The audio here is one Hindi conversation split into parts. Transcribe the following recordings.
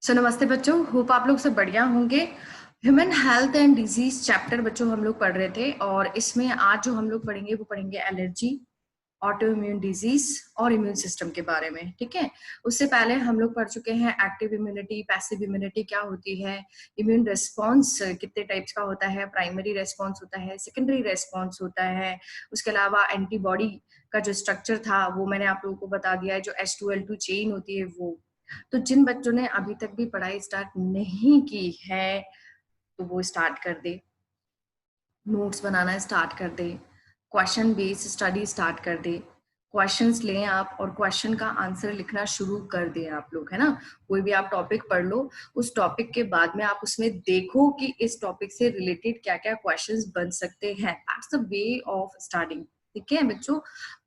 सो नमस्ते बच्चों, होप आप लोग सब बढ़िया होंगे। Human health and disease chapter बच्चों हम लोग पढ़ रहे थे और इसमें आज जो हम लोग पढ़ेंगे वो पढ़ेंगे एलर्जी, ऑटो इम्यून डिजीज और इम्यून सिस्टम के बारे में। ठीक है, उससे पहले हम लोग पढ़ चुके हैं एक्टिव इम्यूनिटी, पैसिव इम्यूनिटी क्या होती है, इम्यून रिस्पॉन्स कितने टाइप्स का होता है, प्राइमरी रेस्पॉन्स होता है, सेकेंडरी रेस्पॉन्स होता है। उसके अलावा एंटीबॉडी का जो स्ट्रक्चर था वो मैंने आप लोगों को बता दिया है, जो H2L2 चेन होती है वो। तो जिन बच्चों ने अभी तक भी पढ़ाई स्टार्ट नहीं की है तो वो स्टार्ट कर दे, नोट्स बनाना स्टार्ट कर दे, क्वेश्चन बेस्ड स्टडी स्टार्ट कर दे, क्वेश्चंस लें आप और क्वेश्चन का आंसर लिखना शुरू कर दें आप लोग, है ना। कोई भी आप टॉपिक पढ़ लो, उस टॉपिक के बाद में आप उसमें देखो कि इस टॉपिक से रिलेटेड क्या क्या क्वेश्चंस बन सकते हैं। That's the way of starting. ठीक है बच्चों,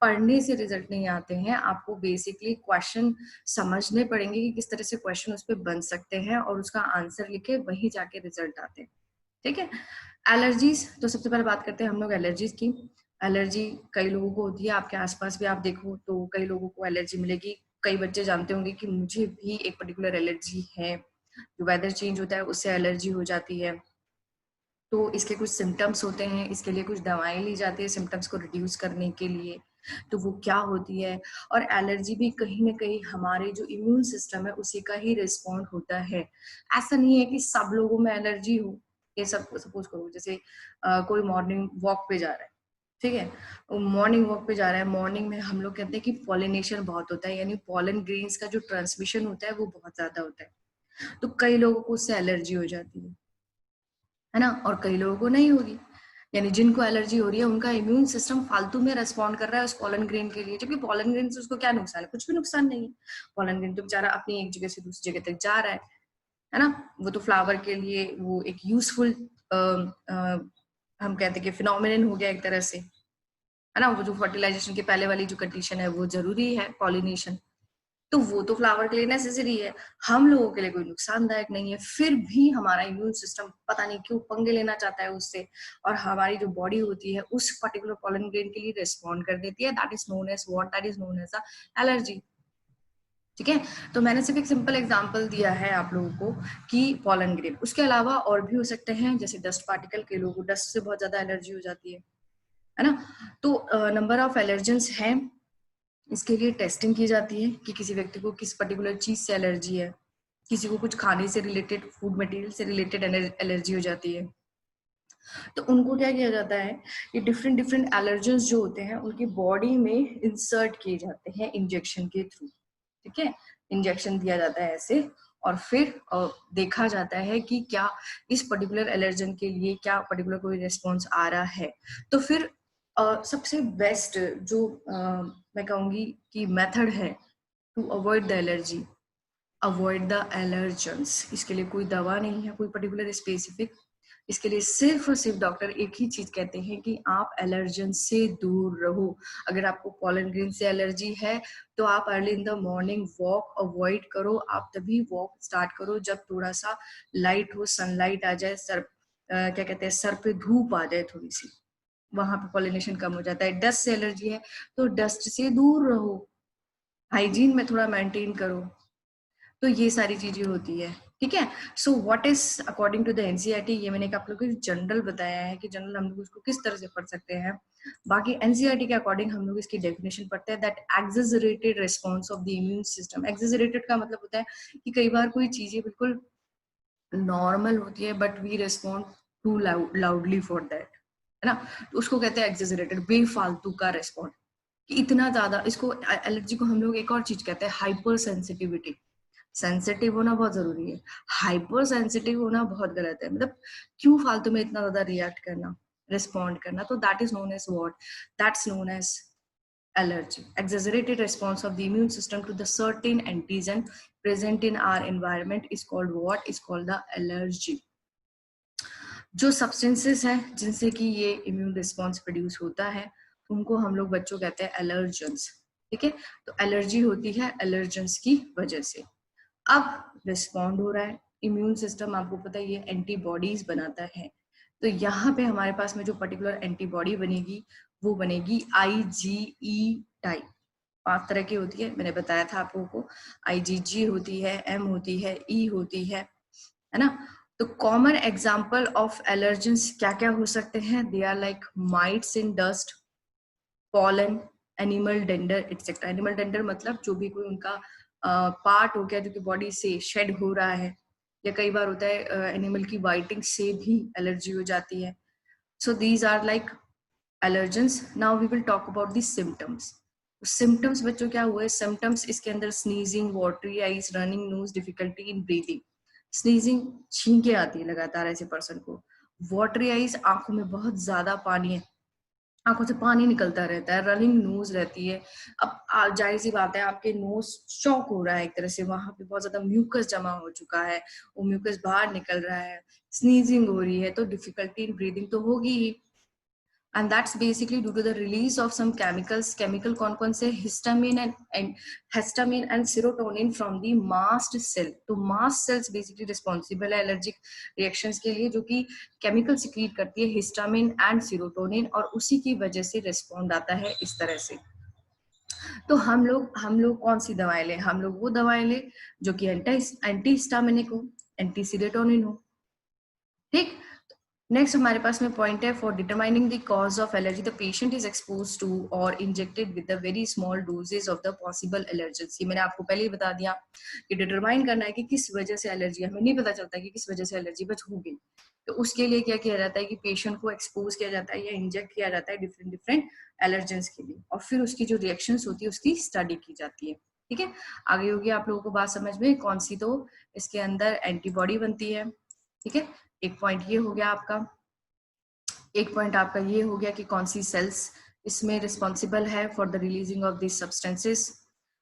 पढ़ने से रिजल्ट नहीं आते हैं, आपको बेसिकली क्वेश्चन समझने पड़ेंगे कि किस तरह से क्वेश्चन उस पर बन सकते हैं और उसका आंसर लिखे वही जाके रिजल्ट आते हैं। ठीक है, एलर्जीज तो सबसे पहले बात करते हैं हम लोग एलर्जीज की। एलर्जी कई लोगों को होती है, आपके आसपास भी आप देखो तो कई लोगों को एलर्जी मिलेगी। कई बच्चे जानते होंगे कि मुझे भी एक पर्टिकुलर एलर्जी है, जो वेदर चेंज होता है उससे एलर्जी हो जाती है। तो इसके कुछ सिम्टम्स होते हैं, इसके लिए कुछ दवाएं ली जाती है सिम्टम्स को रिड्यूस करने के लिए। तो वो क्या होती है, और एलर्जी भी कहीं ना कहीं हमारे जो इम्यून सिस्टम है उसी का ही रिस्पॉन्ड होता है। ऐसा नहीं है कि सब लोगों में एलर्जी हो। ये सब सपोज करो जैसे कोई मॉर्निंग वॉक पे जा रहा है, ठीक है, मॉर्निंग वॉक पे जा रहा है, मॉर्निंग में हम लोग कहते हैं कि पॉलिनेशन बहुत होता है, यानी पॉलन ग्रेन्स का जो ट्रांसमिशन होता है वो बहुत ज्यादा होता है। तो कई लोगों को उससे एलर्जी हो जाती है ना, और कई लोगों को नहीं होगी। यानी जिनको एलर्जी हो रही है उनका इम्यून सिस्टम फालतू में रेस्पॉन्ड कर रहा है उस पॉलन ग्रेन के लिए, जबकि पॉलन ग्रेन से उसको क्या नुकसान है, कुछ भी नुकसान नहीं है। पॉलन ग्रेन तो बेचारा अपनी एक जगह से दूसरी जगह तक जा रहा है ना। वो तो फ्लावर के लिए वो एक यूजफुल हम कहते हैं कि फिनोमिनन हो गया एक तरह से, है ना। वो जो फर्टिलाइजेशन के पहले वाली जो कंडीशन है वो जरूरी है, पॉलिनेशन, तो वो तो फ्लावर के लिए नेसेसरी है, हम लोगों के लिए कोई नुकसानदायक नहीं है। फिर भी हमारा इम्यून सिस्टम पता नहीं क्यों पंगे लेना चाहता है उससे, और हमारी जो बॉडी होती है उस पर्टिकुलर पॉलन ग्रेन के लिए रिस्पॉन्ड कर देती है। That is known as what, that is known as a allergy. ठीक है, तो मैंने सिर्फ एक सिंपल एग्जांपल दिया है आप लोगों को कि पॉलन ग्रेन, उसके अलावा और भी हो सकते हैं, जैसे डस्ट पार्टिकल, के लोगों को डस्ट से बहुत ज्यादा एलर्जी हो जाती है ना। तो नंबर ऑफ एलर्जेंस हैं, इसके लिए टेस्टिंग की जाती है कि किसी व्यक्ति को किस पर्टिकुलर चीज से एलर्जी है। किसी को कुछ खाने से रिलेटेड, फूड मटेरियल से रिलेटेड एलर्जी हो जाती है, तो उनको क्या किया जाता है, ये डिफरेंट डिफरेंट एलर्जेंस जो होते हैं उनकी बॉडी में इंसर्ट किए जाते हैं इंजेक्शन के थ्रू। ठीक है, इंजेक्शन दिया जाता है ऐसे, और फिर देखा जाता है कि क्या इस पर्टिकुलर एलर्जन के लिए क्या पर्टिकुलर कोई रिस्पॉन्स आ रहा है। तो फिर सबसे बेस्ट जो मैं कहूंगी कि मेथड है to avoid the allergy, avoid the allergens, इसके लिए कोई दवा नहीं है कोई पर्टिकुलर स्पेसिफिक। इसके लिए सिर्फ और सिर्फ डॉक्टर एक ही चीज कहते हैं कि आप एलर्जन से दूर रहो। अगर आपको पॉलन ग्रेन से एलर्जी है तो आप early in the morning walk avoid करो। आप तभी वॉक स्टार्ट करो जब थोड़ा सा लाइट हो, सनलाइट आ जाए, सर क्या कहते हैं, सर पे धूप आ जाए थोड़ी सी, वहां पे पॉलिनेशन कम हो जाता है। डस्ट से एलर्जी है तो डस्ट से दूर रहो, हाइजीन में थोड़ा मेंटेन करो। तो ये सारी चीजें होती है। ठीक है, so what is according to the NCERT, ये मैंने आप लोगों को जनरल बताया है कि जनरल हम लोग उसको किस तरह से पढ़ सकते हैं। बाकी एनसीईआरटी के अकॉर्डिंग हम लोग इसकी डेफिनेशन पढ़ते हैं, that एक्सेजरेटेड response of the immune system. एक्सेजरेटेड का मतलब होता है कि कई बार कोई चीजें बिल्कुल नॉर्मल होती है but we respond to loudly for that, है ना। तो उसको कहते हैं एक्सेजरेटेड, बेफालतू का रिस्पॉन्ड, कि इतना ज्यादा। इसको एलर्जी को हम लोग एक और चीज कहते हैं, हाइपर सेंसिटिविटी। सेंसिटिव होना बहुत जरूरी है, हाइपर सेंसिटिव होना बहुत गलत है। मतलब क्यों फालतू में इतना ज्यादा रिएक्ट करना, रिस्पॉन्ड करना। तो that is known as what, that's known as allergy, exaggerated response of the immune system to the certain antigen present in our environment is called what, is called the allergy। जो सब्सटेंसेस हैं जिनसे कि ये इम्यून रिस्पॉन्स प्रोड्यूस होता है उनको हम लोग बच्चों कहते हैं एलर्जेंस। ठीक है, तो एलर्जी होती है एलर्जेंस की वजह से। अब रिस्पॉन्ड हो रहा है इम्यून सिस्टम, आपको पता है ये एंटीबॉडीज बनाता है। तो यहाँ पे हमारे पास में जो पर्टिकुलर एंटीबॉडी बनेगी वो बनेगी IgE टाइप, 5 तरह की होती है, मैंने बताया था आप लोगों को। IgG होती है, M होती है, E होती है ना। तो कॉमन एग्जाम्पल ऑफ एलर्जेंस क्या क्या हो सकते हैं? They are like mites in dust, pollen, animal dander etcetera. Animal dander मतलब जो भी कोई उनका पार्ट हो गया जो कि बॉडी से शेड हो रहा है, या कई बार होता है एनिमल की वाइटिंग से भी एलर्जी हो जाती है। So these are like allergens. Now we will talk about the symptoms. Symptoms बच्चों क्या हुए? सिम्टम्स इसके अंदर sneezing, watery eyes, running nose, difficulty in breathing. Sneezing, छींके आती है लगातार ऐसे पर्सन को। वाटरी आईज, आंखों में बहुत ज्यादा पानी है, आंखों से पानी निकलता रहता है। रनिंग नोज रहती है। अब जाहिर सी बात है आपके नोज चौक हो रहा है एक तरह से, वहां पे बहुत ज्यादा म्यूकस जमा हो चुका है, वो म्यूकस बाहर निकल रहा है। स्नीजिंग हो रही है तो डिफिकल्टी इन ब्रीदिंग तो होगी ही। And that's basically due to the release of some chemicals. Chemical कौन-कौन से? Histamine and serotonin from the mast cell. तो mast cells basically responsible है allergic reactions के लिए, जो कि chemical secrete करती है histamine and serotonin, और उसी की वजह से respond आता है इस तरह से। तो हम लोग कौन सी दवाएं लें? हम लोग वो दवाएं लें जो कि एंटी हिस्टामिनिक हो, एंटी सीरोटोनिन हो। ठीक। नेक्स्ट हमारे पास में पॉइंट है, for determining the cause of allergy the patient is expose to और injected with the very small doses of the possible allergens. ये मैंने आपको पहले ही बता दिया कि डिटरमाइन करना है कि किस वजह से एलर्जी, हमें नहीं पता चलता कि किस वजह से एलर्जी बस हो गई, तो उसके लिए क्या किया जाता है कि पेशेंट को एक्सपोज किया जाता है या इंजेक्ट किया जाता है डिफरेंट डिफरेंट एलर्जेंस के लिए, और फिर उसकी जो रिएक्शंस होती है उसकी स्टडी की जाती है। ठीक है, आगे होगी आप लोगों को बात समझ में कौन सी, तो इसके अंदर एंटीबॉडी बनती है। ठीक है, एक पॉइंट ये हो गया आपका। एक पॉइंट आपका ये हो गया कि कौन सी सेल्स इसमें रिस्पॉन्सिबल है for the releasing of this substances,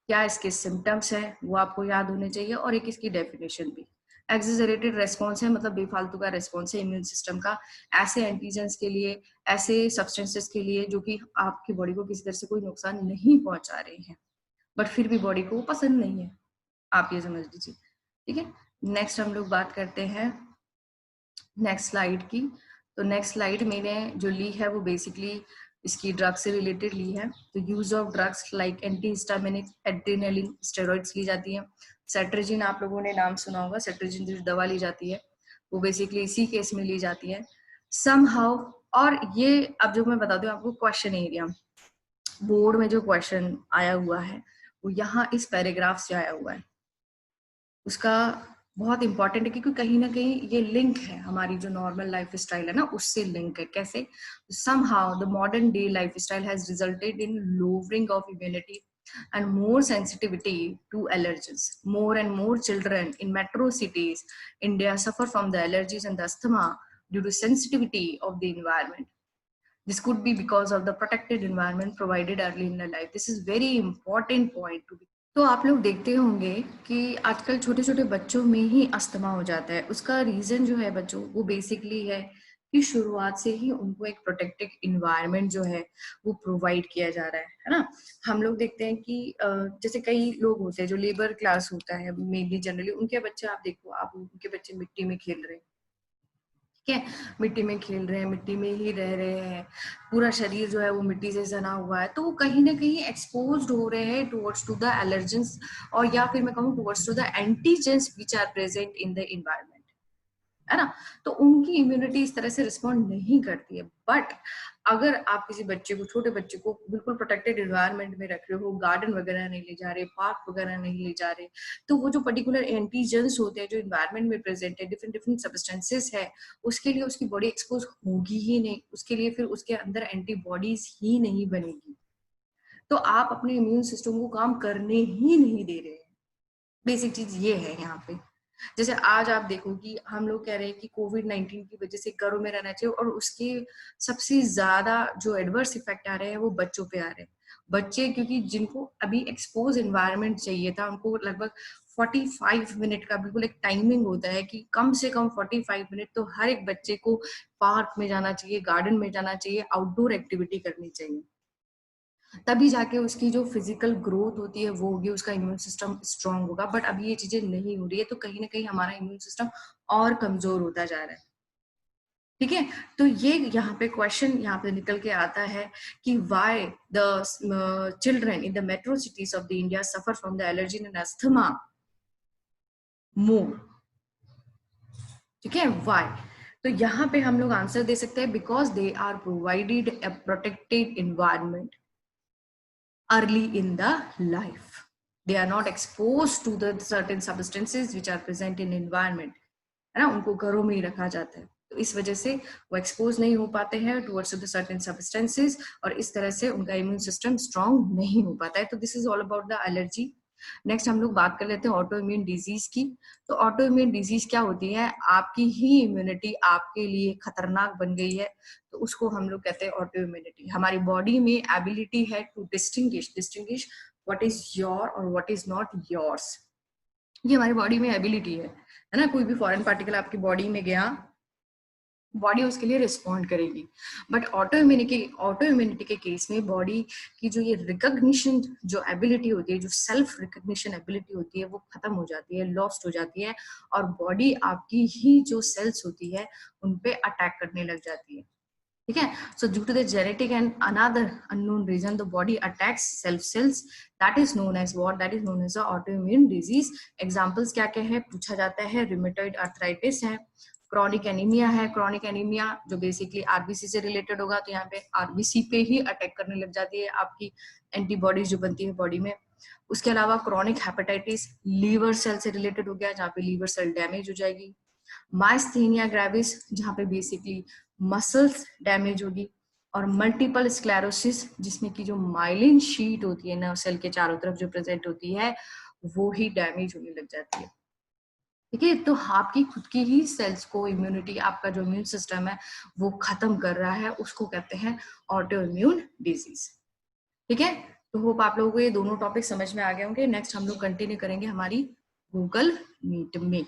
क्या इसके सिम्टम्स है वो आपको याद होने चाहिए, और एक इसकी डेफिनेशन भी। एक्सेजरेटेड रेस्पॉन्स है मतलब बेफालतू का रेस्पॉन्स है इम्यून सिस्टम का ऐसे एंटीजेंस के लिए, ऐसे सब्सटेंसेस के लिए जो कि आपकी बॉडी को किसी तरह से कोई नुकसान नहीं पहुंचा रहे हैं, बट फिर भी बॉडी को पसंद नहीं है, आप ये समझ लीजिए। ठीक है, नेक्स्ट हम लोग बात करते हैं नेक्स्ट स्लाइड की। तो नेक्स्ट स्लाइड मैंने जो ली है वो बेसिकली इसकी ड्रग से रिलेटेड ली है। तो use of drugs like anti histaminic, adrenaline, steroids ली जाती है। सेट्रेजिन आप लोगों ने नाम सुना होगा, सेट्रेजिन जो दवा ली जाती है वो बेसिकली इसी केस में ली जाती है समहाउ। और ये अब जो मैं बता दूं आपको क्वेश्चन एरिया, बोर्ड में जो क्वेश्चन आया हुआ है वो यहाँ इस पैराग्राफ से आया हुआ है, उसका बहुत इंपॉर्टेंट है क्योंकि कहीं ना कहीं ये लिंक है हमारी जो नॉर्मल लाइफ स्टाइल है ना उससे लिंक है। कैसे? somehow the modern day lifestyle has resulted in lowering of immunity and more sensitivity to allergens. More and more children in metro cities India suffer from the allergies and the asthma due to sensitivity of the environment. This could be because of the protected environment provided early in their life. This is very important point to be। तो आप लोग देखते होंगे कि आजकल छोटे छोटे बच्चों में ही अस्थमा हो जाता है। उसका रीजन जो है बच्चों वो बेसिकली है कि शुरुआत से ही उनको एक प्रोटेक्टेड इन्वायरमेंट जो है वो प्रोवाइड किया जा रहा है ना। हम लोग देखते हैं कि जैसे कई लोग होते हैं जो लेबर क्लास होता है मेनली जनरली, उनके बच्चे आप देखो, आप उनके बच्चे मिट्टी में खेल रहे हैं, ठीक है, मिट्टी में खेल रहे हैं, मिट्टी में ही रह रहे हैं, पूरा शरीर जो है वो मिट्टी से सना हुआ है, तो वो कहीं ना कहीं एक्सपोज्ड हो रहे हैं टुवर्ड्स टू द एलर्जेंस, और या फिर मैं कहूँ towards to the antigens which are present in the environment, है ना। तो उनकी इम्यूनिटी इस तरह से रिस्पॉन्ड नहीं करती है। बट अगर आप किसी बच्चे को, छोटे बच्चे को बिल्कुल प्रोटेक्टेड एनवायरनमेंट में रख रहे हो, गार्डन वगैरह नहीं ले जा रहे, पार्क वगैरह नहीं ले जा रहे, तो वो जो पर्टिकुलर एंटीजेंस होते हैं जो एनवायरनमेंट में प्रेजेंट है, डिफरेंट डिफरेंट सब्सटेंसेस है, उसके लिए उसकी बॉडी एक्सपोज होगी ही नहीं, उसके लिए फिर उसके अंदर एंटीबॉडीज ही नहीं बनेगी, तो आप अपने इम्यून सिस्टम को काम करने ही नहीं दे रहे हैं। बेसिक चीज ये है यहाँ पे। जैसे आज आप देखो कि हम लोग कह रहे हैं कि कोविड-19 की वजह से घरों में रहना चाहिए, और उसके सबसे ज्यादा जो एडवर्स इफेक्ट आ रहे हैं वो बच्चों पे आ रहे हैं। बच्चे क्योंकि जिनको अभी एक्सपोज एनवायरनमेंट चाहिए था, उनको लगभग 45 मिनट का बिल्कुल एक टाइमिंग होता है कि कम से कम 45 मिनट तो हर एक बच्चे को पार्क में जाना चाहिए, गार्डन में जाना चाहिए, आउटडोर एक्टिविटी करनी चाहिए, तभी जाके उसकी जो फिजिकल ग्रोथ होती है वो होगी, उसका इम्यून सिस्टम स्ट्रांग होगा। बट अभी ये चीजें नहीं हो रही है, तो कहीं ना कहीं हमारा इम्यून सिस्टम और कमजोर होता जा रहा है। ठीक है, तो ये यहाँ पे क्वेश्चन यहाँ पे निकल के आता है कि why the children in the metro cities of the India suffer from the allergy and asthma more. ठीक है, व्हाई? तो यहाँ पे हम लोग आंसर दे सकते हैं because they are provided a protected environment early in the life. They are not exposed to the certain substances which are present in environment, है ना, उनको घरों में ही रखा जाता है, तो इस वजह से वो एक्सपोज नहीं हो पाते हैं टुवर्ड्स द सर्टेन सब्सटेंसेस, और इस तरह से उनका इम्यून सिस्टम स्ट्रांग नहीं हो पाता है। तो this is all about the allergy. Next हम लोग बात कर लेते हैं ऑटो इम्यून डिजीज की। तो ऑटो इम्यून डिजीज क्या होती है? आपकी ही इम्यूनिटी आपके लिए खतरनाक बन गई है, तो उसको हम लोग कहते हैं ऑटो इम्यूनिटी। हमारी बॉडी में एबिलिटी है to distinguish what is your और व्हाट इज नॉट योर्स। ये हमारी बॉडी में एबिलिटी है ना। कोई भी फॉरेन पार्टिकल आपकी बॉडी में गया, बॉडी उसके लिए रिस्पॉन्ड करेगी। बट ऑटो इम्यूनिटी के केस में बॉडी की जो ये रिकॉग्निशन जो एबिलिटी होती है, जो सेल्फ रिकॉग्निशन एबिलिटी होती है, वो खत्म हो जाती है, लॉस्ट हो जाती है, और बॉडी आपकी ही जो सेल्स होती है उन पे अटैक करने लग जाती है। ठीक है, so due to the genetic and another unknown reason the body attacks self cells, that is known as what? That is known as auto immune disease. Examples क्या क्या है पूछा जाता है? रिमेटॉइड आर्थराइटिस है, क्रॉनिक एनीमिया है। क्रॉनिक एनीमिया जो बेसिकली आरबीसी से रिलेटेड होगा, तो यहाँ पे आरबीसी पे ही अटैक करने लग जाती है आपकी एंटीबॉडीज जो बनती है बॉडी में। उसके अलावा क्रॉनिक हेपेटाइटिस लीवर सेल से रिलेटेड हो गया, जहाँ पे लीवर सेल डैमेज हो जाएगी। माइस्थेनिया ग्रेविस, जहाँ पे बेसिकली मसल्स डैमेज होगी। और मल्टीपल स्क्लेरोसिस, जिसमें की जो माइलिन शीट होती है नर्व सेल के चारों तरफ जो प्रेजेंट होती है, वो ही डैमेज होने लग जाती है। ठीक है, तो आपकी खुद की ही सेल्स को इम्यूनिटी, आपका जो इम्यून सिस्टम है वो खत्म कर रहा है, उसको कहते हैं ऑटो इम्यून डिजीज। ठीक है, तो होप आप लोगों को ये दोनों टॉपिक समझ में आ गए होंगे। नेक्स्ट हम लोग कंटिन्यू करेंगे हमारी गूगल मीट में।